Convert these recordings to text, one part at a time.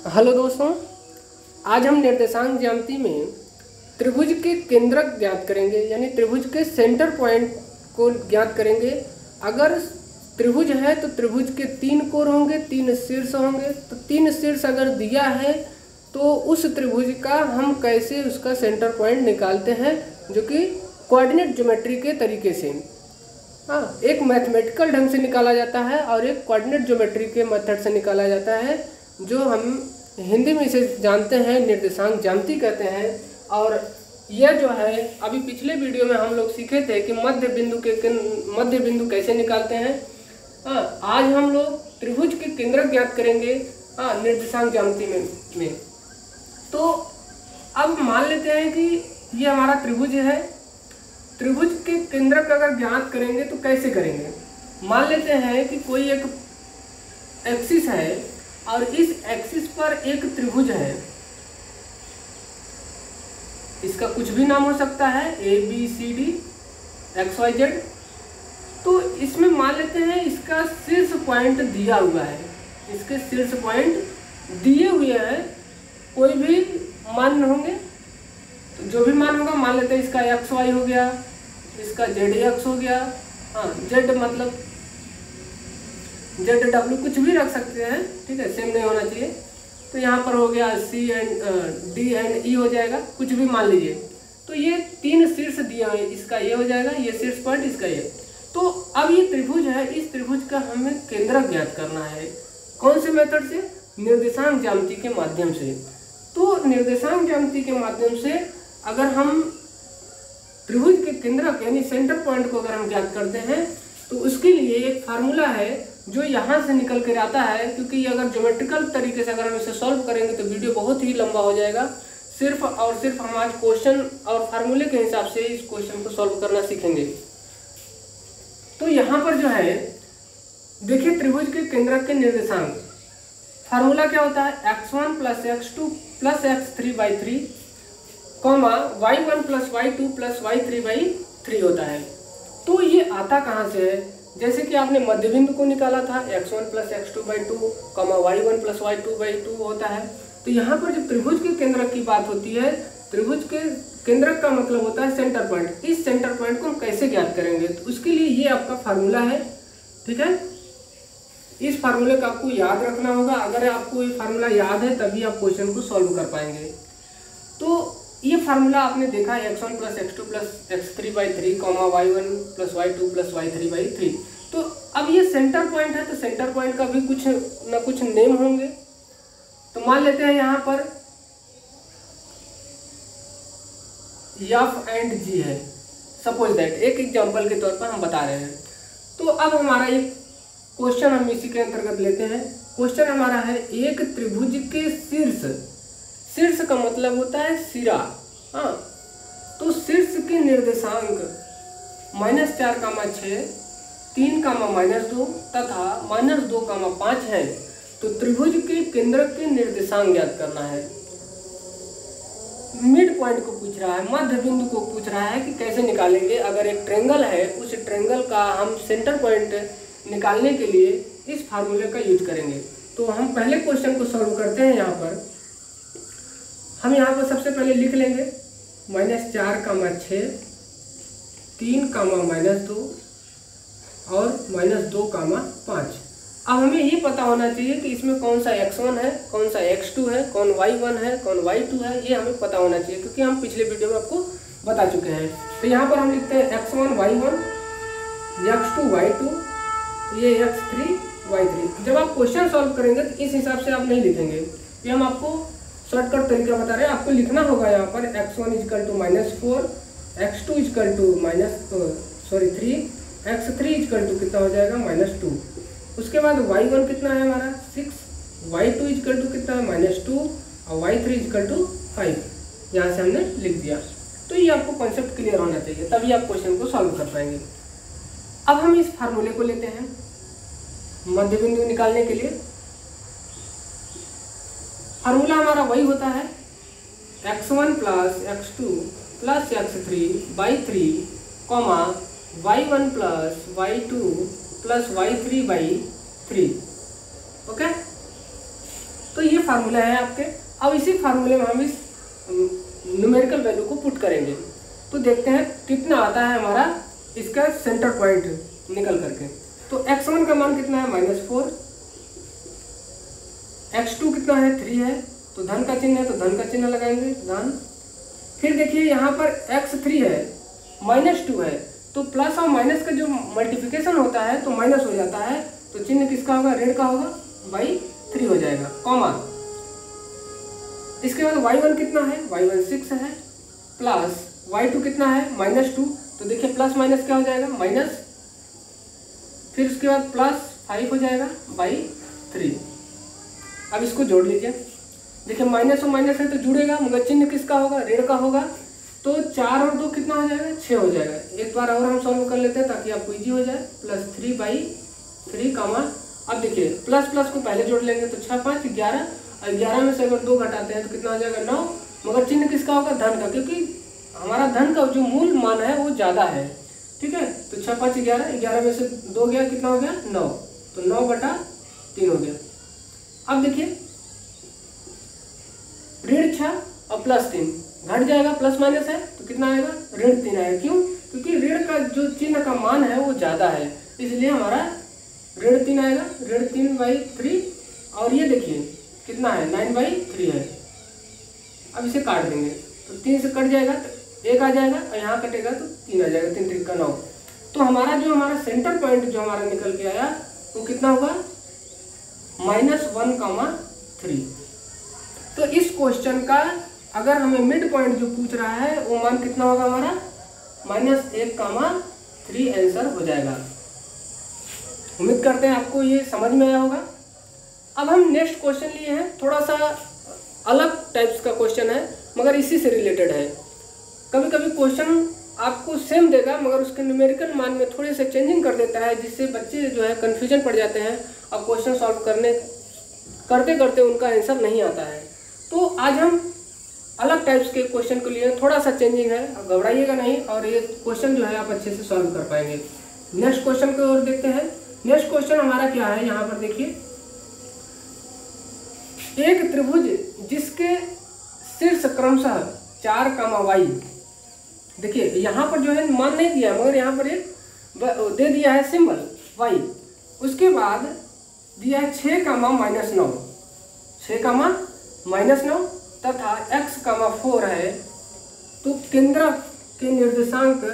Hello दोस्तों, आज हम निर्देशांक ज्यामिति में त्रिभुज के केंद्रक ज्ञात करेंगे, यानी त्रिभुज के सेंटर पॉइंट को ज्ञात करेंगे। अगर त्रिभुज है तो त्रिभुज के 3 कोण होंगे, 3 शीर्ष होंगे। तो 3 शीर्ष अगर दिया है तो उस त्रिभुज का हम कैसे उसका सेंटर पॉइंट निकालते हैं, जो कि कोऑर्डिनेट ज्योमेट्री के तरीके से। हाँ, एक मैथमेटिकल ढंग से निकाला जाता है और एक कोऑर्डिनेट ज्योमेट्री के मेथड से निकाला जाता है, जो हम हिंदी में इसे जानते हैं निर्देशांक ज्यामिति कहते हैं। और यह जो है, अभी पिछले वीडियो में हम लोग सीखे थे कि मध्य बिंदु कैसे निकालते हैं। हाँ, आज हम लोग त्रिभुज के केंद्रक ज्ञात करेंगे निर्देशांक ज्यामिति में। तो अब मान लेते हैं कि ये हमारा त्रिभुज है। त्रिभुज के केंद्रक अगर ज्ञात करेंगे तो कैसे करेंगे। मान लेते हैं कि कोई एक एक्सिस है और इस एक्सिस पर एक त्रिभुज है। इसका कुछ भी नाम हो सकता है, ABCD XYZ। तो इसमें मान लेते हैं इसका शीर्ष पॉइंट दिया हुआ है। इसके शीर्ष पॉइंट दिए हुए हैं, कोई भी मान होंगे, तो जो भी मान होगा मान लेते हैं इसका XY हो गया, इसका ZX हो गया। हाँ, Z मतलब ZW कुछ भी रख सकते हैं, ठीक है, सेम नहीं होना चाहिए। तो यहाँ पर हो गया C and D and E हो जाएगा, कुछ भी मान लीजिए। तो ये 3 शीर्ष दिए हुए, इसका ये हो जाएगा, ये शीर्ष पॉइंट, इसका ये। तो अब ये त्रिभुज है, इस त्रिभुज का हमें केंद्रक ज्ञात करना है। कौन से मेथड से? निर्देशांक ज्यामिति के माध्यम से। तो निर्देशांक ज्यामिति के माध्यम से अगर हम त्रिभुज के केंद्रक यानी सेंटर पॉइंट को अगर हम ज्ञात करते हैं तो उसके लिए एक फार्मूला है जो यहाँ से निकल कर आता है। क्योंकि अगर ज्योमेट्रिकल तरीके से अगर हम इसे सॉल्व करेंगे तो वीडियो बहुत ही लंबा हो जाएगा। सिर्फ और सिर्फ हम आज क्वेश्चन और फार्मूले के हिसाब से इस क्वेश्चन को सॉल्व करना सीखेंगे। तो यहाँ पर जो है देखिए, त्रिभुज के केंद्रक के निर्देशांक फार्मूला क्या होता है? x1 + x2 + x3/3, y1 + y2 + y3/3 होता है। तो ये आता कहाँ से है? जैसे कि आपने मध्य बिंदु को निकाला था, x1 + x2/2, y1 + y2/2 होता है। तो यहाँ पर जब त्रिभुज के केंद्रक की बात होती है, त्रिभुज के केंद्रक का मतलब होता है सेंटर पॉइंट। इस सेंटर पॉइंट को हम कैसे ज्ञात करेंगे? तो उसके लिए ये आपका फार्मूला है, ठीक है। इस फार्मूले का आपको याद रखना होगा। अगर आपको ये फार्मूला याद है तभी आप क्वेश्चन को सॉल्व कर पाएंगे। तो ये फार्मूला आपने देखा है, x1 + x2 + x3/3, y1 + y2 + y3/3। तो अब ये सेंटर पॉइंट है, तो सेंटर पॉइंट का भी कुछ ना कुछ नेम होंगे। तो मान लेते हैं यहाँ पर F एंड G है, सपोज दैट, एक एग्जांपल के तौर पर हम बता रहे हैं। तो अब हमारा एक क्वेश्चन हम इसी के अंतर्गत लेते हैं। क्वेश्चन हमारा है, एक त्रिभुज के शीर्ष का मतलब होता है सिरा। हाँ, तो शीर्ष के निर्देशांक -4,6, 3,-2 तथा -2,5 है। तो त्रिभुज के केंद्रक के निर्देशांक ज्ञात करना है। मिड पॉइंट को पूछ रहा है, मध्य बिंदु को पूछ रहा है कि कैसे निकालेंगे। अगर एक ट्रेंगल है, उस ट्रेंगल का हम सेंटर पॉइंट निकालने के लिए इस फार्मूले का यूज करेंगे। तो हम पहले क्वेश्चन को सॉल्व करते हैं। यहाँ पर हम यहाँ पर सबसे पहले लिख लेंगे -4,6, 3,-2 और -2,5। अब हमें ये पता होना चाहिए कि इसमें कौन सा x1 है, कौन सा x2 है, कौन y1 है, कौन y2 है। ये हमें पता होना चाहिए क्योंकि हम पिछले वीडियो में आपको बता चुके हैं। तो यहाँ पर हम लिखते हैं x1 y1, x2 y2, ये x3 y3। जब आप क्वेश्चन सॉल्व करेंगे तो इस हिसाब से आप नहीं लिखेंगे। ये हम आपको शॉर्टकट तरीका बता रहे हैं। आपको लिखना होगा यहाँ पर x1 = -4, x2 = -3, x3 = कितना हो जाएगा? -2। उसके बाद y1 कितना है हमारा? 6, y2 = कितना है? -2 और y3 = 5। यहाँ से हमने लिख दिया। तो ये आपको कॉन्सेप्ट क्लियर होना चाहिए, तभी आप क्वेश्चन को सॉल्व कर पाएंगे। अब हम इस फार्मूले को लेते हैं मध्य बिंदु निकालने के लिए। फार्मूला हमारा वही होता है, x1 + x2 + x3/3, y1 + y2 + y3/3। Okay, तो ये फार्मूला है आपके। अब इसी फार्मूले में हम इस न्यूमेरिकल वैल्यू को पुट करेंगे तो देखते हैं कितना आता है हमारा इसका सेंटर पॉइंट निकल करके। तो x1 का मान कितना है -4, x2 कितना है 3 है, तो धन का चिन्ह है तो धन का चिन्ह लगाएंगे धन। फिर देखिए यहाँ पर x3 है -2 है, तो प्लस और माइनस का जो मल्टीप्लिकेशन होता है तो माइनस हो जाता है, तो चिन्ह किसका होगा ऋण का होगा y3 हो जाएगा, कॉमा। इसके बाद y1 कितना है, y1 6 है, प्लस y2 कितना है -2, तो देखिए प्लस माइनस क्या हो जाएगा माइनस, फिर उसके बाद प्लस 5 हो जाएगा /3। अब इसको जोड़ लीजिए, देखिए माइनस और माइनस है तो जुड़ेगा, मगर चिन्ह किसका होगा ऋण का होगा, तो 4 और 2 कितना हो जाएगा 6 हो जाएगा। एक बार और हम सॉल्व कर लेते हैं ताकि आपको इजी हो जाए, +3/3 कामा। अब देखिए प्लस प्लस को पहले जोड़ लेंगे तो 6 5 11, और 11 में से अगर 2 घटाते हैं तो कितना हो जाएगा 9, मगर चिन्ह किसका होगा धन का, क्योंकि हमारा धन का जो मूल मान है वो ज़्यादा है, ठीक है। तो 6 5 11, 11 में से 2 गया कितना हो गया 9, तो 9/3 हो गया। अब देखिए ऋण 6 और +3 घट जाएगा, प्लस माइनस है तो कितना आएगा ऋण 3 आएगा। क्यों, क्योंकि ऋण का जो चिन्ह का मान है वो ज़्यादा है, इसलिए हमारा ऋण 3 आएगा, ऋण 3/3। और ये देखिए कितना है 9/3 है। अब इसे काट देंगे तो 3 से कट जाएगा तो 1 आ जाएगा, और यहाँ कटेगा तो 3 आ जाएगा, 3 3 का 9। तो हमारा सेंटर पॉइंट जो हमारा निकल के आया वो कितना होगा -1,3। तो इस क्वेश्चन का अगर हमें मिड पॉइंट जो पूछ रहा है वो मान कितना होगा हमारा -1,3 आंसर हो जाएगा। उम्मीद करते हैं आपको ये समझ में आया होगा। अब हम नेक्स्ट क्वेश्चन लिए हैं, थोड़ा सा अलग टाइप्स का क्वेश्चन है मगर इसी से रिलेटेड है। कभी कभी क्वेश्चन आपको सेम देगा मगर उसके न्यूमेरिकल मान में थोड़े से चेंजिंग कर देता है, जिससे बच्चे जो है कन्फ्यूजन पड़ जाते हैं और क्वेश्चन सॉल्व करते करते उनका आंसर नहीं आता है। तो आज हम अलग टाइप्स के क्वेश्चन के लिए, थोड़ा सा चेंजिंग है, अब घबराइएगा नहीं, और ये क्वेश्चन जो है आप अच्छे से सॉल्व कर पाएंगे। नेक्स्ट क्वेश्चन की ओर देखते हैं। नेक्स्ट क्वेश्चन हमारा क्या है, यहाँ पर देखिए एक त्रिभुज जिसके शीर्ष क्रमशः 4, y, देखिए यहाँ पर जो है मान नहीं दिया मगर यहाँ पर एक दे दिया है सिंबल y, उसके बाद दिया है 6, -9 तथा x, 4 है, तो केंद्र के निर्देशांक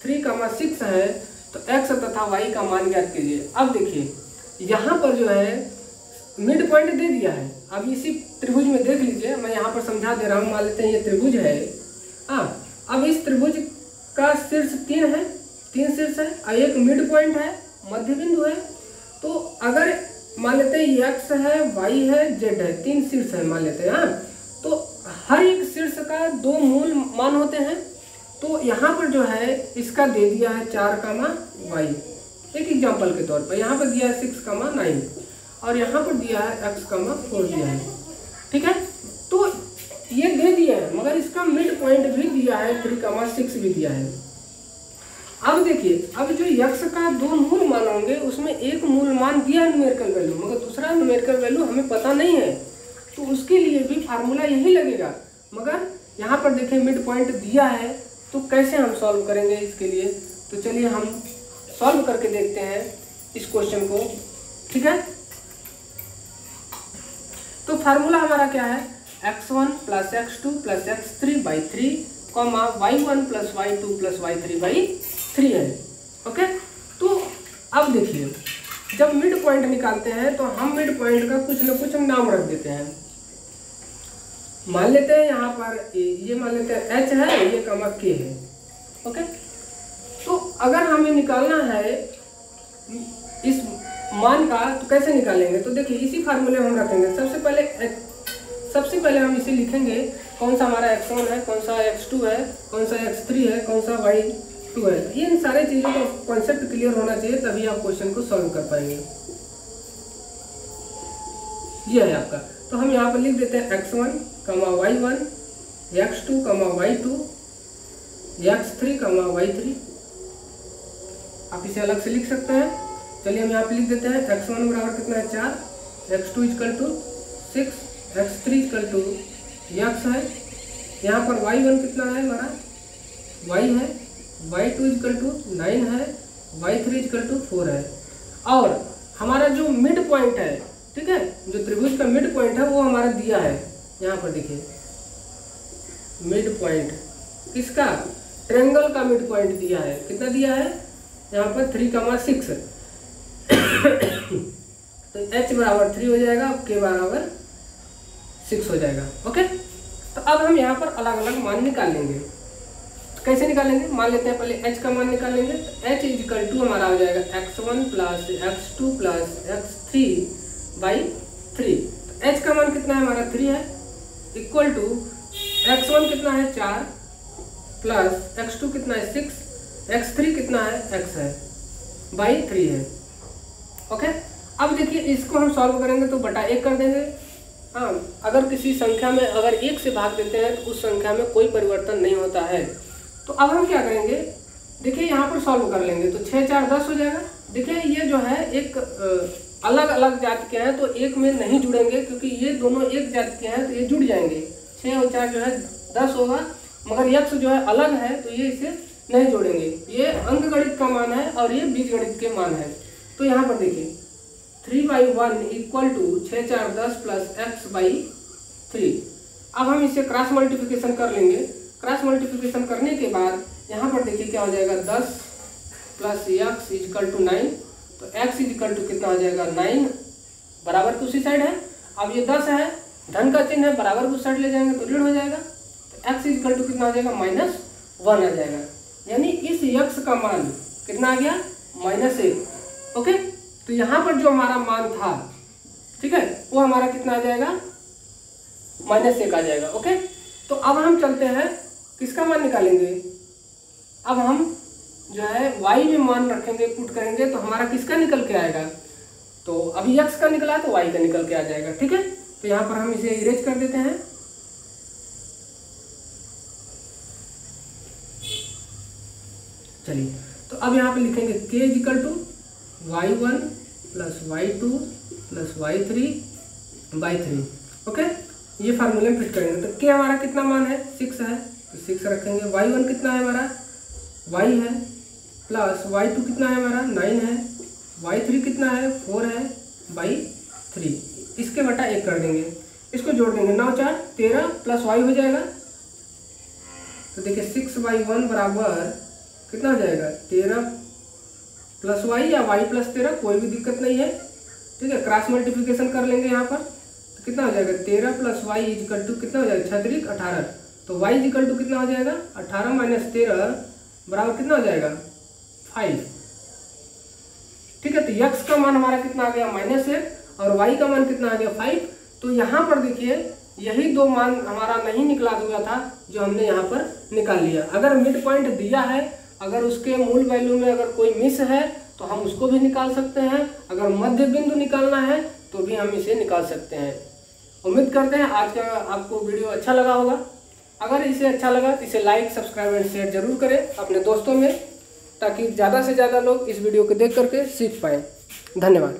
3, 6 है, तो x तथा y का मान ज्ञात कीजिए। अब देखिए यहाँ पर जो है मिड पॉइंट दे दिया है। अब इसी त्रिभुज में देख लीजिए, मैं यहाँ पर समझा दे रहा हूँ, मान लेते हैं ये त्रिभुज है। हाँ, अब इस त्रिभुज का शीर्ष 3 है, 3 शीर्ष है और एक मिड पॉइंट है, मध्य बिंदु है। तो अगर मान लेते हैं x है, y है, z है, 3 शीर्ष है मान लेते हैं। हाँ, तो हर एक शीर्ष का 2 मूल मान होते हैं। तो यहाँ पर जो है इसका दे दिया है 4, y, एक एग्जाम्पल के तौर पर। यहाँ पर दिया है 6, 9 और यहाँ पर दिया है x, 4 दिया है, ठीक है। तो ये दे दिया है मगर इसका मिड पॉइंट भी दिया है, 3, 6 भी दिया है। अब देखिए, अब जो x का 2 मूल मान होंगे उसमें एक मूल मान दिया है न्यूमेरिकल वैल्यू, मगर दूसरा न्यूमेरिकल वैल्यू हमें पता नहीं है, तो उसके लिए भी फार्मूला यही लगेगा। मगर यहाँ पर देखिए मिड पॉइंट दिया है, तो कैसे हम सॉल्व करेंगे इसके लिए, तो चलिए हम सॉल्व करके देखते हैं इस क्वेश्चन को, ठीक है। तो फार्मूला हमारा क्या है, x1 + x2 + x3/3, y1 + y2 + y3/3 है, ओके। तो अब देखिए जब मिड पॉइंट निकालते हैं तो हम मिड पॉइंट का कुछ न कुछ नाम रख देते हैं। मान लेते हैं यहाँ पर ये मान लेते हैं h है, ये k है, ओके। तो अगर हमें निकालना है इस मान का तो कैसे निकालेंगे, तो देखिए इसी फार्मूले में हम रखेंगे। सबसे पहले हम इसे लिखेंगे, कौन सा हमारा x1 है, कौन सा x2 है, कौन सा x3 है, कौन सा y2 है। ये इन सारी चीज़ों का कॉन्सेप्ट क्लियर होना चाहिए, तभी आप क्वेश्चन को सॉल्व कर पाएंगे। ये है आपका, तो हम यहाँ पर लिख देते हैं x1, y1, x2, y2, x3, y3। आप इसे अलग से लिख सकते हैं। चलिए हम यहाँ पे लिख देते हैं x1 बराबर कितना है 4, x2 = 6, x3 equal to x है, यहाँ पर y1 कितना है हमारा y है, y2 इक्वल टू 9 है, y3 इक्वल टू 4 है। और हमारा जो मिड पॉइंट है, ठीक है, जो त्रिभुज का मिड पॉइंट है वो हमारा दिया है, यहाँ पर देखिए मिड पॉइंट किसका, ट्रायंगल का मिड पॉइंट दिया है, कितना दिया है यहाँ पर 3,6। तो h बराबर 3 हो जाएगा, k बराबर 6 हो जाएगा। ओके, तो अब हम यहाँ पर अलग अलग मान निकाल लेंगे। कैसे निकालेंगे, मान लेते हैं पहले h का मान निकाल लेंगे। तो h इक्वल टू हमारा हो जाएगा x1 plus x2 plus x3 by 3। तो h का मान कितना है हमारा 3 है, इक्वल टू x1 कितना है 4 प्लस x2 कितना है 6, x3 कितना है x है बाई 3 है। ओके, अब देखिए इसको हम सॉल्व करेंगे तो बटा 1 कर देंगे। हाँ, अगर किसी संख्या में अगर 1 से भाग देते हैं तो उस संख्या में कोई परिवर्तन नहीं होता है। तो अब हम क्या करेंगे, देखिए यहाँ पर सॉल्व कर लेंगे तो 6 4 10 हो जाएगा। देखिए ये जो है एक अलग अलग जाति के हैं तो एक में नहीं जुड़ेंगे, क्योंकि ये दोनों एक जाति के हैं तो ये जुड़ जाएंगे। 6 और 4 जो है 10 होगा, मगर x जो है अलग है तो ये इसे नहीं जोड़ेंगे। ये अंकगणित का मान है और ये बीजगणित के मान है। तो यहाँ पर देखिए 3/1 इक्वल टू 6 4 10 प्लस x/3। अब हम इसे क्रॉस मल्टीप्लिकेशन कर लेंगे। क्रॉस मल्टीप्लिकेशन करने के बाद यहाँ पर देखिए क्या हो जाएगा, 10 प्लस x इक्वल टू 9। तो x इक्वल टू कितना हो जाएगा 9, बराबर की उसी साइड है। अब ये 10 है, धन का चिन्ह है, बराबर को साइड ले जाएंगे तो ऋण हो जाएगा। तो x इक्वल टू कितना आ जाएगा -1 आ जाएगा, यानी इस x का मान कितना आ गया -1। ओके, तो यहाँ पर जो हमारा मान था, ठीक है, वो हमारा कितना आ जाएगा -1 आ जाएगा। ओके, तो अब हम चलते हैं किसका मान निकालेंगे। अब हम जो है y में मान रखेंगे, पुट करेंगे तो हमारा किसका निकल के आएगा, तो अभी x का निकला तो y का निकल के आ जाएगा। ठीक है, तो यहाँ पर हम इसे इरेज कर देते हैं। चलिए, तो अब यहाँ पे लिखेंगे k equal to y1 plus y2 plus y3 by 3। Okay, ये फार्मूले में फिट करेंगे। तो k हमारा कितना मान है 6 है, तो 6 रखेंगे। y1 कितना है हमारा y है, प्लस y2 कितना है हमारा 9 है, y3 कितना है 4 है बाई 3। इसके बटा 1 कर देंगे, इसको जोड़ देंगे, 9 4 13 प्लस y हो जाएगा। तो देखिए 6/1 बराबर कितना हो जाएगा 13 प्लस y या y प्लस 13, कोई भी दिक्कत नहीं है। ठीक है, क्रॉस मल्टीप्लिकेशन कर लेंगे यहाँ पर तो कितना हो जाएगा 13 प्लस y इक्वल टू कितना हो जाएगा 6 18। तो y इक्वल टू कितना हो जाएगा 18 माइनस 13 बराबर कितना हो जाएगा 5। ठीक है, तो x का मान हमारा कितना आ गया -1 और y का मान कितना आ गया 5। तो यहाँ पर देखिए यही दो मान हमारा नहीं निकला हुआ था जो हमने यहाँ पर निकाल लिया। अगर मिड पॉइंट दिया है, अगर उसके मूल वैल्यू में अगर कोई मिस है तो हम उसको भी निकाल सकते हैं। अगर मध्य बिंदु निकालना है तो भी हम इसे निकाल सकते हैं। उम्मीद करते हैं आज का आपको वीडियो अच्छा लगा होगा। अगर इसे अच्छा लगा तो इसे लाइक सब्सक्राइब एंड शेयर जरूर करें अपने दोस्तों में, ताकि ज़्यादा से ज़्यादा लोग इस वीडियो को देख करके सीख पाएँ। धन्यवाद।